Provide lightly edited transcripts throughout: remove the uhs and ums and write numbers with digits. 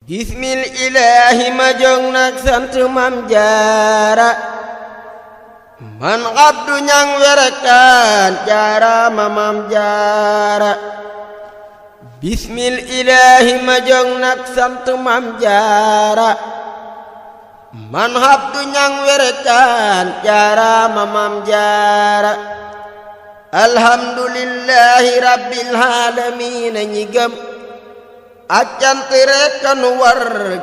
bismil ilaahi ma jóg nag sant Maam Jaara man Abdu Ñaŋ werekaan jaaraama Maam Jaara bismil ilaahi ma jóg nag sant Maam Jaara man Abdu Ñaŋ werekaan jaaraama Maam Jaara alhamdulillahi rabbil aalamiin ñi gëm ak cant rekk nu war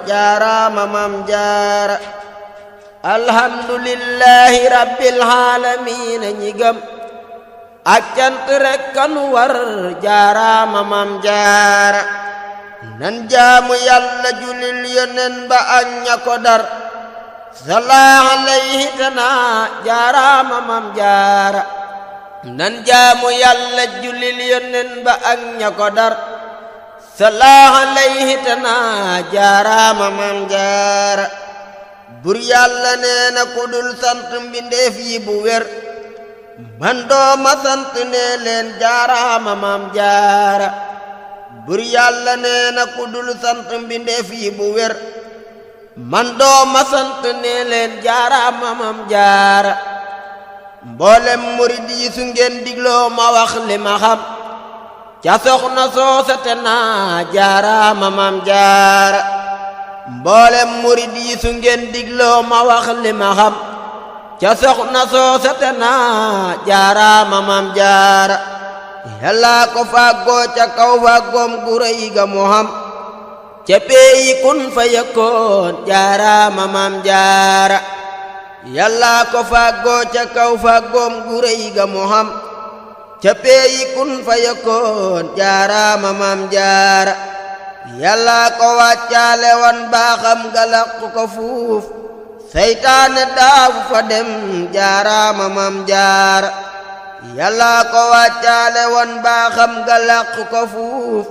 jaaraama Maam Jaara alhamdulillahi rabbil aalamiin ñi gëm ak cant rekk nu war jaaraama Maam Jaara nan jaamu Yàlla julil yonen ba ak ña ko dar salaa alayhi tana jaaraama Maam Jaara nan jaamu Yàlla julil yonen ba ak ña ko dar salaa alayhi tana jaaraama Maam Jaara bur Yàlla nee na ku dul sant mbindeef yi bu wér man dooma sant nee leen jaaraama Maam Jaara bur Yàlla nee na ku dul sant mbindeef yi bu wér man dooma sant nee leen jaaraama Maam Jaara mboolem murid yi su ngeen digloo ma wax li ma xam ca soxna soosa te naa jaaraama Maam Jaara mboolem murid yi su ngeen digloo ma wax li ma xam ca soxna soosa te naa jaaraama Maam Jaara Yàlla ko fàggoo ca kaw fàggoom gu rëy ga mu xam ca peeyi kun fa yëkkoon jaaraama Maam Jaara Yàlla ko fàggoo ca kaw fàggoom gu rëy ga mu xam ca peeyi kun fa yëkkoon jaaraama Maam Jaara Yàlla ko wàccaale wan baaxam ga làqu ko fuuf seytaane daawu fa dem jaaraama Maam Jaara Yàlla ko wàccaale wan baaxam ga làqu ko fuuf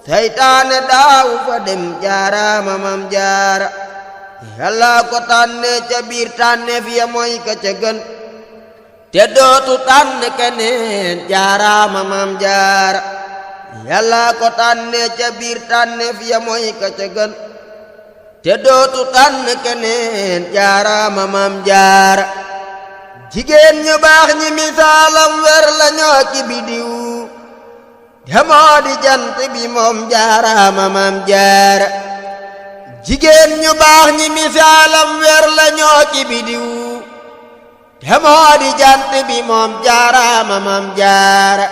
seytaane daawu fa dem jaaraama Maam Jaara Yàlla ko tànne ca biir tànneef ya mooy ka ca gën te dootu tànn keneen jaaraama Maam Jaara Yàlla ko tànne ca biir tànneef ya mooy ka ca gën te dootu tànn keneen jaaraama Maam Jaara jigéen ñu baax ñi misaalam wer la ñoo ci bidiw te moo di jant bi moom jaaraama Maam Jaara jigéen ñu baax ñi misaalam wer la ñoo ci bidiw te moo di jant bi moom jaaraama Maam Jaara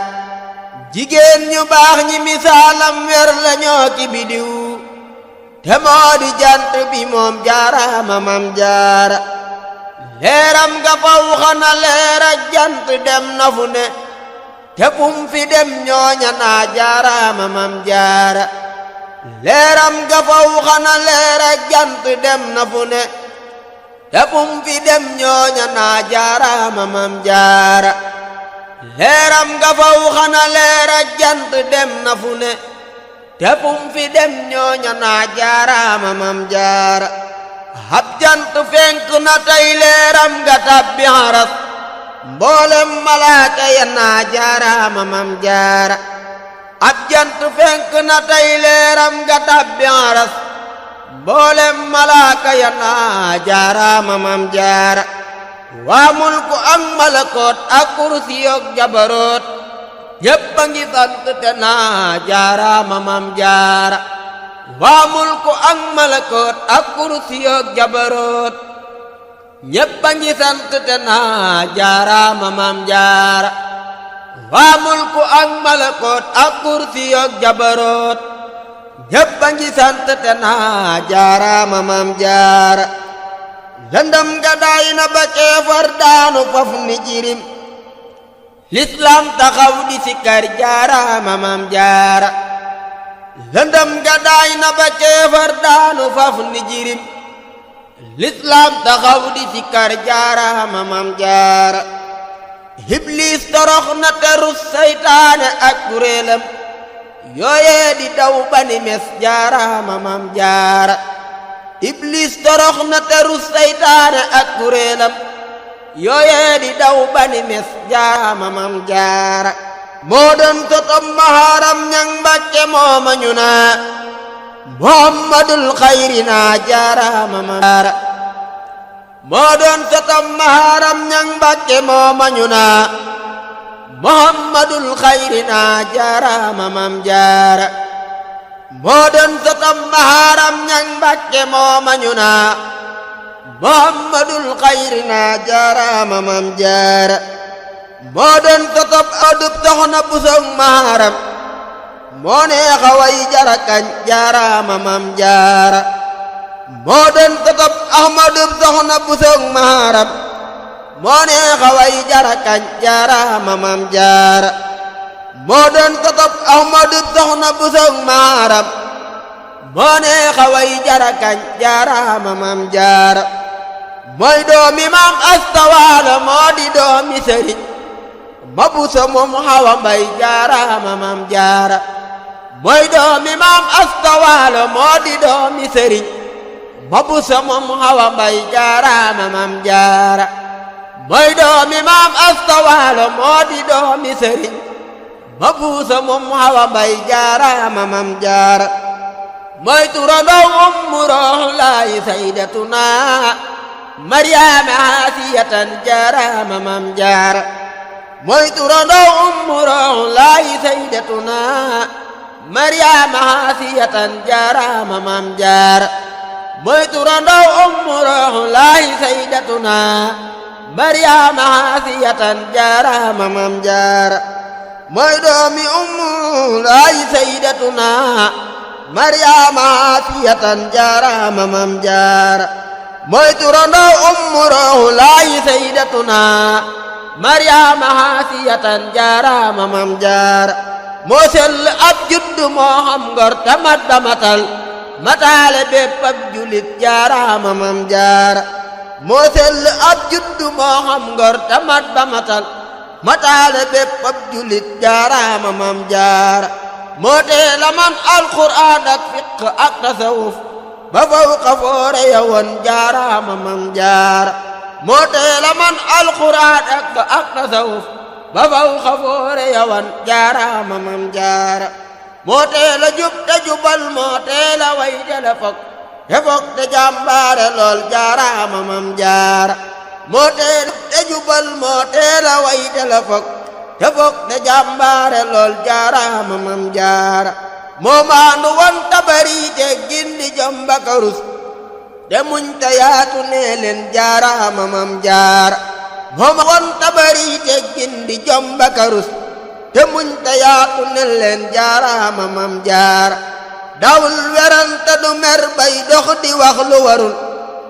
jigéen ñu baax ñi misaalam wer la ñoo ci bidiw te moo di jant bi moom jaaraama Maam Jaara leeram nga faw xana leer ak jant dem na fu ne te kum fi dem ñooña naa jaaraama Maam Jaara leeram nga faw xana leer ak jant dem na fu ne te kum fi dem ñooña naa jaaraama Maam Jaara leeram nga faw xana leer ak jant dem na fu ne te kum fi dem ñooña naa jaaraama Maam Jaara ab jant fenk na tey leeram nga tabbi haras mboolem malaaka ya naa jaaraama Maam Jaara ab jant fenk na tey leeram nga tabbi haras mboolem malaaka ya naa jaaraama Maam Jaara waa mulku ak malakoot ak kursi yoog jabaroot yépp a ngi sant te naa jaaraama Maam Jaara waa mulku ak malakoot ak kursi yoog jabaroot ñépp a ngi sant te naa jaaraama Maam Jaara waa mulku ak malakoot ak kursi yoog jabaroot ñépp a ngi sant te naa jaaraama Maam Jaara lëndëm ga daay na ba ceefar daanu faf ni jirim lislaam taxaw di sikkar jaaraama Maam Jaara lëndëm ga daay na ba ceefar daanu faf ni jirim lislaam taxaw di sikkar jaaraama Maam Jaara Iblis torox na terus seytaane ak kuréelam yooyee di daw bani mes jaaraama Maam Jaara Iblis torox na terus seytaane ak kuréelam yooyee di daw bani mes jaaraama Maam Jaara moo doon totom maharam ñang Mbàkke mooma ñu naa muhammadul xayri naa jaaraama mam jaara moo doon satam maharam ñang Mbàkke moo mañu naa muhammadul xayri naa jaaraama mam jaara moo doon satam maharam ñang Mbàkke moo mañu naa muhammadul xayri naa jaaraama mam jaara moo doon satab adub soxna busog maharam moo neexa way jarakañ jaaraama mam jaara moo doon satab ahmadub soxna busog maharam moo neexa way jarakañ jaaraama mam jaara moo doon satab ahmadub soxna busog maharam moo neexa way jarakañ jaaraama mam jaara mooy doomi maam Asta Waalo moo di doomi sëriñ ma buso moom Awa Mbay jaaraama mam jaara mooy doomi maam Asta Waalo moo di doomi sëriñ ma buso moom Awa Mbay jaaraama mam jaara mooy doomi maam Asta Waalo moo di doomi sëriñ ma buso moom Awa Mbay jaaraama mam jaara mooy turandoo Ummu Roxu Laay Sayyidatuna Maryaama Aasiyatan jaaraama mam jaara mooy turandoo Ummu Roxu Laay Sayyidatuna Maryaama Aasiyatan jaaraama mam jaara mooy turandoo Ummu Roxu Laay Sayyidatuna Maryaama Aasiyatan jaaraama mam jaara mooy doomi Ummu Laay Sayyidatuna Maryaama Aasiyatan jaaraama mam jaara mooy turandoo Ummu Roxu Laay Sayyidatuna Maryaama Aasiyatan jaaraama mam jaara moo sell ab juddu moo xam ngor tamat ba matal mataale bépp ab julit jaaraama mam jaara moo sell ab juddu moo xam ngor tamat ba matal mataale bépp ab julit jaaraama mam jaara moo teela man alquraan ak fiq ak tasawuf ba fawqa foore yawoon jaaraama mam jaara moo teela man alquraan ak tasawuf ba fawqa foore yawoon jaaraama mam jaara moo teela jub te jubal moo teela way jele fok te fok te jàmbaare lool jaaraama mam jaara moo teela te jubal moo teela way jele fok te fok te jàmbaare lool jaaraama mam jaara moo maandu won tabari te gindi jomba karus te muñ ta yaatu nee leen jaaraama mam jaara moo ma won tabari te gindi jomba karus te muñ ta yaatu nee leen jaaraama mam jaara dawul werante du mer bay dox di wax lu warul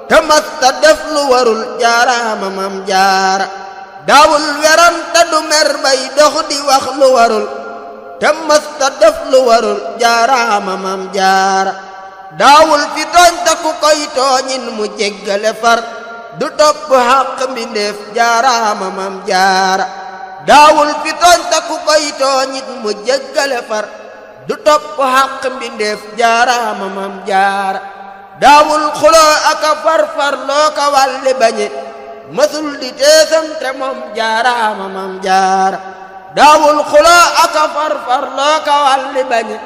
te masta def lu warul jaaraama mam jaara dawul werante du mer bay dox di wax lu warul te masta def lu warul jaaraama mam jaara daawul fi tooñ ta ku koy tooñin mu jéggale far du topp xàq mbindeef jaaraama mam jaara daawul fi tooñ ta ku koy tooñin mu jéggale far du topp xàq mbindeef jaaraama mam jaara daawul xuloo aka farfar loo ka wàlli bañe mësul di teesante moom jaaraama mam jaara daawul xuloo aka farfar loo ka wàlli bañe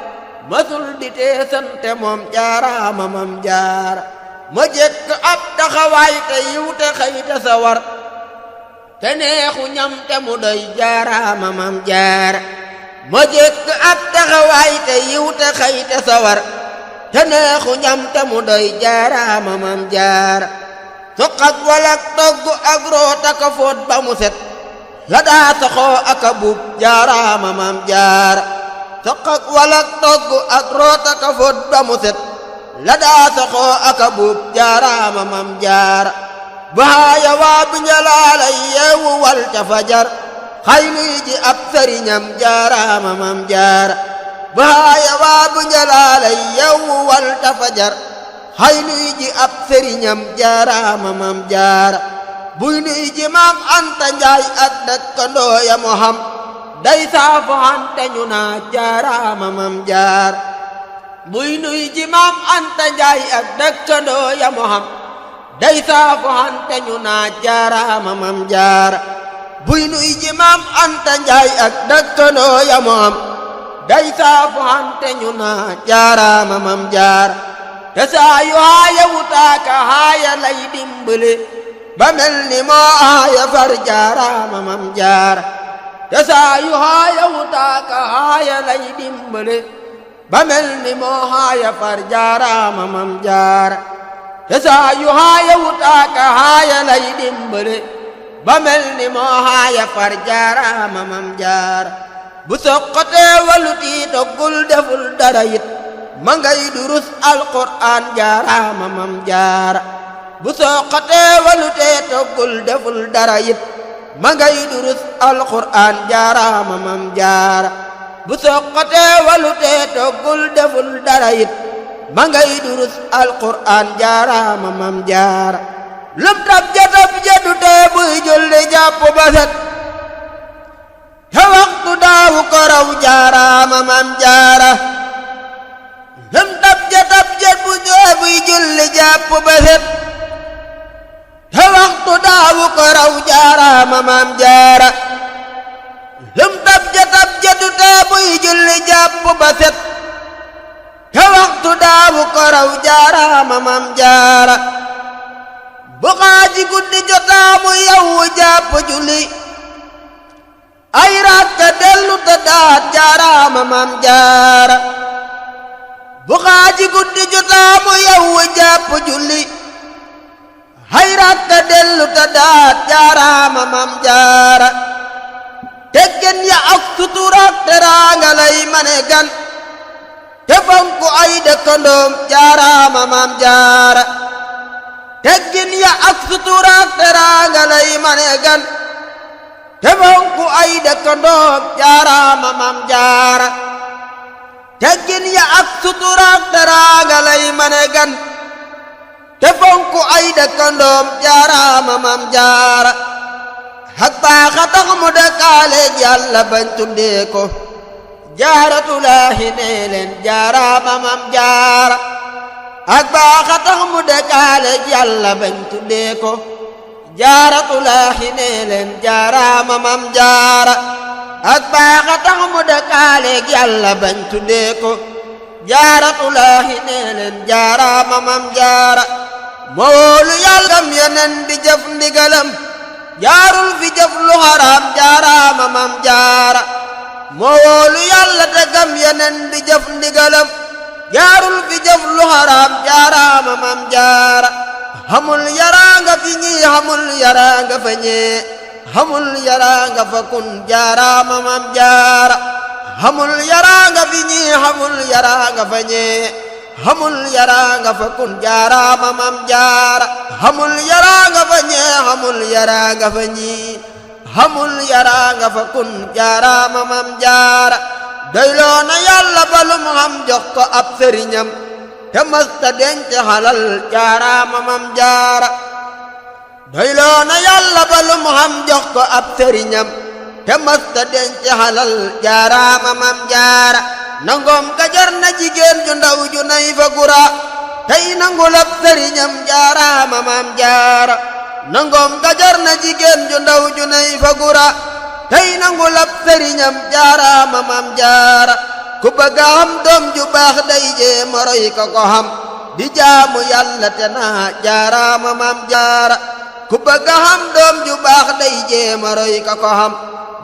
mësul di teesante moom jaaraama mam jaara ma jekk ab taxawaay te yiw te xëy te sawar te neexu ñam te mu doy jaaraama mam jaara ma jekk ab taxawaay te yiw te xëy te sawar te neexu ñam te mu doy jaaraama mam jaara suq ak walak togg ak root aka foot ba mu set la daa saxoo aka buub jaaraama mam jaara suq ak walak togg ak root aka foot ba mu set la daa saxoo aka buub jaaraama mam jaara baaya waa bi njalaala yeewu wal ca fajar xay nuy ji ab sëriñam jaaraama mam jaara baaya waa bi njalaala yeewu wal ca fajar xay nuy ji ab sëriñam jaaraama mam jaara buy nuy ji maam Anta Njaay ak dëkkandoo ya mu xam day saafu xante ñu naa jaaraama mam jaara buy nuy ji maam Anta Njaay ak dëkkandoo ya mu xam day saafu xante ñu naa jaaraama mam jaara buy nuy ji maam Anta Njaay ak dëkkandoo ya mu xam day saafu hante ñu naa jaaraama mam jaara te saa yu haaya wutaaka haaya lay dimbale ba mel ni moo haaya far jaaraama mam jaara te saa yu haaya wutaaka haaya lay dimbale ba mel ni moo haaya far jaaraama mam jaara te saa yu haaya wutaaka haaya lay dimbale ba mel ni moo haaya far jaaraama mam jaara bu soqotee walu tii toggul deful dara yit ma ngay durus alquraan jaaraama mam jaara bu soqotee walu tee toggul deful dara yit ma ngay durus alquraan jaaraama mam jaara bu soqotee walu tee toggul deful dara yit ma ngay durus alquraan jaaraama mam jaara lum tab jadu tee buy julli jàpp ba set te waxtu daawu ko raw jaaraama mam jaara lum tab bu tee buy julli jàpp ba set te waxtu daawu ko raw jaaraama mam jaara lum tab du tee buy julli jàpp ba set te waxtu daawu ko raw jaaraama mam jaara bu xaaji guddi jotaa mu yewwu jàpp julli ay rakka dellu te daat jaaraama mam jaara bu xaaji guddi jotaa mu yewwu jàpp julli ay rakka dellu te daat jaaraama mam jaara teggin ya ak suturaak teraanga lay mane gan te fonku ay dëkkandoom jaaraama mam jaara teggin ya ak suturaak teraanga lay mane gan te fonku ay dëkkandoom jaaraama mam jaara teggin ya ak suturaak teraanga lay mane gan te fonku ay dëkkandoom jaaraama mam jaara ak baaxa tax mu dëkkaaleeg Yàlla bañ tuddee ko jaaratulaahi nee leen jaaraama mam jaara ak baaxa tax mu dëkkaaleeg Yàlla bañ tuddee ko jaaratulaahi nee leen jaaraama mam jaara ak baaxa tax mu dëkkaaleeg Yàlla bañ tuddee ko jaaratulaahi nee leen jaaraama mam jaara moolu Yàlla gam yonen di jëf ndigalam jaarul fi jëf lu xaraam jaaraama mam jaara moo wóolu Yàlla te gam yonen di jëf ndigalam jaarul fi jëf lu xaraam jaaraama mam jaara xamul yaraanga fi ñi xamul yaraanga fa ñee xamul yaraanga fa kun jaaraama mam jaara xamul yaraanga fi ñi xamul yaraanga fa ñee xamul yaraanga fa kun jaaraama mam jaara xamul yaraanga fa ñee xamul yaraanga fa ñi xamul yaraanga fa kun jaaraama mam jaara doyloo na Yàlla balum xam jox ko ab sëriñam te masta denc xalal jaaraama mam jaara doyloo na Yàlla balum xam jox ko ab sëriñam te masta denc xalal jaaraama mam jaara nangoom ka jar na jigéen ju ndaw ju nay fa gura tey nangul ab sëriñam jaaraama mam jaara nangoom ka jar na jigéen ju ndaw ju nay fa gura tey nangul ab sëriñam jaaraama mam jaara ku bëgg a xam doom ju baax day jéema roy ka ko xam di jaamu Yàlla te naa jaaraama mam jaara ku bëgg a xam doom ju baax day jéema roy ka ko xam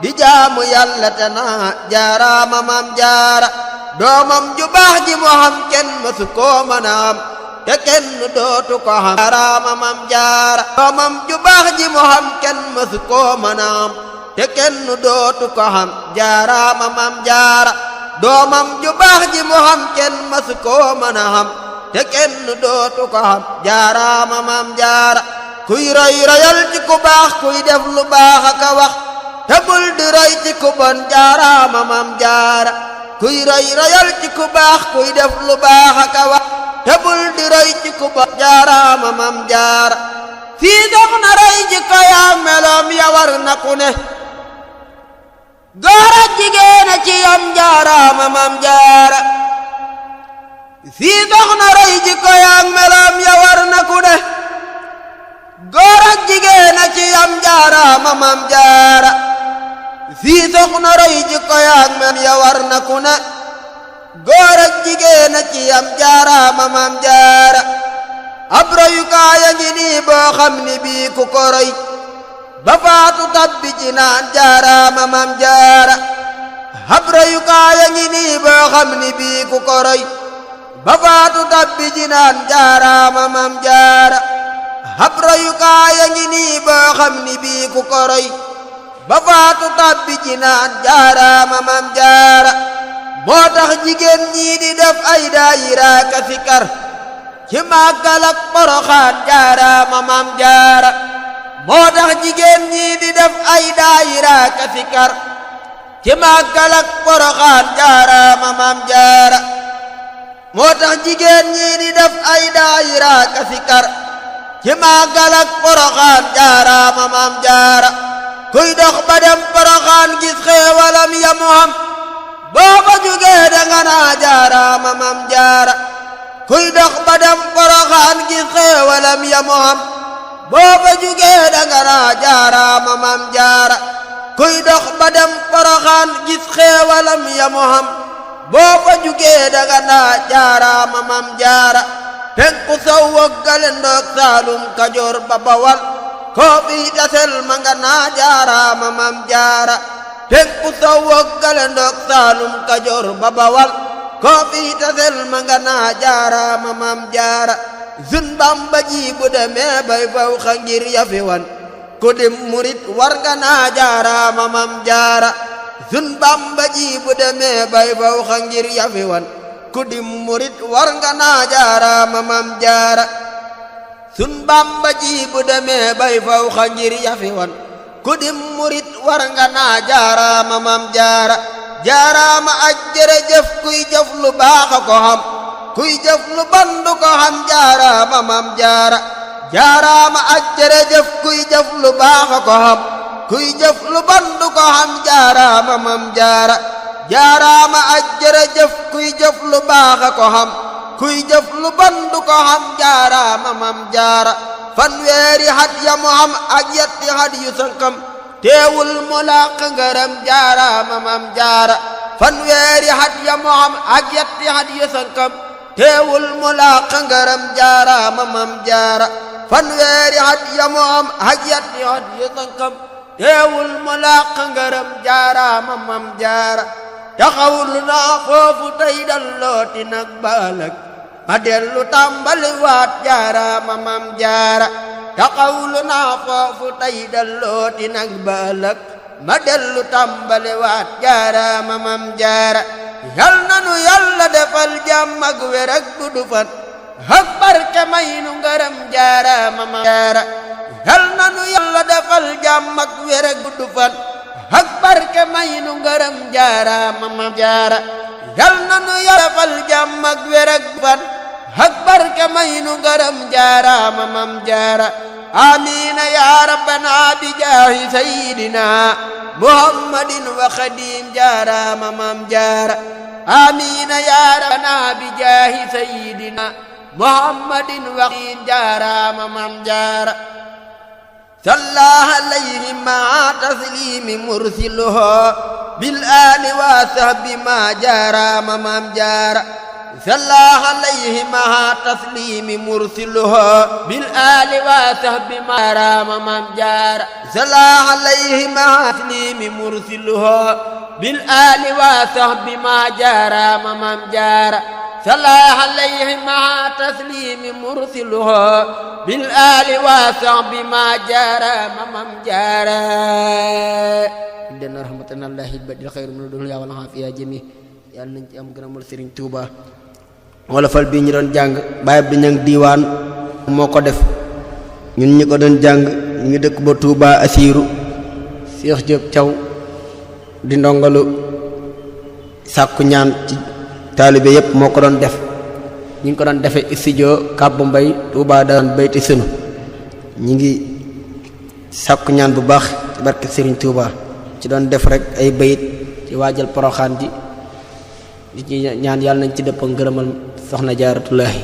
di jaamu Yàlla te naa jaaraama mam jaara doomam ju baax ji mu xam kenn mësu koo mën a am te kenn dootu ko xam jaaraama mam jaara doomam ju baax ji mu xam kenn mësu koo mën a am te kenn dootu ko xam jaaraama mam jaara doomam ju baax ji mu xam kenn mësu koo mën a xam te kenn dootu ko xam jaaraama mam jaara kuy roy royal ci ku baax kuy def lu baax aka wax te bul di roy ci ku bon jaaraama mam jaara kuy roy royal ci ku baax kuy def lu baax aka wax te bul di roy ci ku bon jaaraama mam jaara fii soxna roy ji ko yaa meloom ya war na ku ne góor ak jigéen a ci yam jaaraama mam jaara fii soxna roy ji ko yaa meloom ya war na ku ne góor ak jigéen a ci yam jaaraama mam jaara fii soxna roy ji ko yaa meloom ya war na ku ne góor ak jigéen a ci am jaaraama maam jaara ab royukaay a ngi nii boo xam ni bii ku ko roy ba faatu tabbi ci naan jaaraama maam jaara ab royukaay a ngi nii boo xam ni bii ku ko roy ba faatu tabbi ci naan jaaraama maam jaara ab royukaay a ngi nii boo xam ni bii ku ko roy ba faatu tabbi ci naan jaaraama maam jaara moo tax jigéen ñii di def ay daayira ka fikar ci màggal ak Poroxaan jaaraama maam jaara moo tax jigéen ñii di def ay daayira ka fikar ci màggal ak Poroxaan jaaraama maam jaara moo tax jigéen ñii di def ay daayira ka fikar ci màggal ak Poroxaan jaaraama maam jaara kuy dox ba dem Poroxaan gis xéewalam ya mu am boo fa jugee danga naa jaaraama maam jaara kuy dox ba dem Poroxaan gis xéewalam ya mu am boo fa jugee danga naa jaaraama maam jaara kuy dox ba dem Poroxaan gis xéewalam ya mu am boo fa jugee danga naa jaaraama maam jaara penku sow woggale ndoog Saalum Kajoor ba Bawal koo fi tasel ma nga naa jaaraama maam jaara penku sow woggale ndoog Saalum Kajoor ba Bawal koo fi tasel ma nga naa jaaraama maam jaara Sëñ Bamba ji bu demee bay faw xa ngir yafi wan ku dim murit war nga naa jaaraama maam jaara Sëñ Bamba ji bu demee bay faw xa ngir yafi wan ku dim murit war nga naa jaaraama maam jaara Sëñ Bamba ji bu demee bay faw xa ngir yafi wan ku dim murit war nga naa jaaraama maam jaara jaaraama ak jërëjëf kuy jëf lu baax a ko xam kuy jëf lu bon du ko xam jaaraama maam jaara jaaraama ak jërëjëf kuy jëf lu baax a ko xam kuy jëf lu bon du ko xam jaaraama maam jaara jaaraama ak jërëjëf kuy jëf lu baax a ko xam kuy jëf lu bon du ko xam jaaraama maam jaara fanweeri xat ya mu xam ak yetti xat yu sankam teewul mu làq ngërëm jaaraama maam jaara fanweeri xat ya mu xam ak yetti xat yu sankam teewul mu làq ngërëm jaaraama maam jaara fanweeri xat ya mu xam ak yetti xat yu sankam teewul mu làq ngërëm jaaraama maam jaara taxawlu naa foofu tey dallooti nag baalag ma dellu tàmbali waat jaaraama maam jaara taxawlu naa foofu tey dallooti nag baalag ma dellu tàmbali waat jaaraama maam jaara yal nanu yàlla defal jàmm ak wér ak gudd fan ak barke may nu ngërëm jaaraama maam jaara yal nanu yàlla defal jàmm ak wér ak gudd fan ak barke may nu ngërëm jaaraama maam jaara yal nanu yàlla defal jàmm ak wér ak fan ak barke may nu ngërëm jaaraama maam jaara amiina yaa rabbana bi jaahi sayyidina muhammadin wa xadim jaaraama maam jaara amiina yaa rabbana bi jaahi sayyidina muhammadin wa xadim jaaraama maam jaara salla alayhi ma taslimi mursiluhu bil ali wa sahbi ma jaaraama maam jaara salla alayhi ma taslimi mursiluhu bil ali wa sahbi ma jaaraama maam jaara salla alayhi ma taslimi mursiluhu bil ali wa sahbi ma jaaraama maam jaara salla alayhi ma taslimi mursiluhu bil ali wa sahbi ma jaaraama maam jaara dana rahmatullahi badil xayru min dunya wal afiya jami yàlla nañ ci am gërëmal Serigne Touba wala fal bii ñu doon jàng Baye Abdou Niang diiwaan moo ko def ñun ñi ko doon jàng ñu ngi dëkk ba Touba Asiiru Cheikh Diop Thiaw di ndongalu sàkku ñaan ci taalibe yépp moo ko doon def ñu ngi ko doon defee studio Kàbbu Mbay Touba daan bayti sunu ñi ngi sàkku ñaan bu baax ci barke Serigne Touba ci doon def rek ay bayit ci waajal Poroxaan ji di ci ñaan yàlla nañ ci dëpp ngërëmal soxna Jaaratullaahi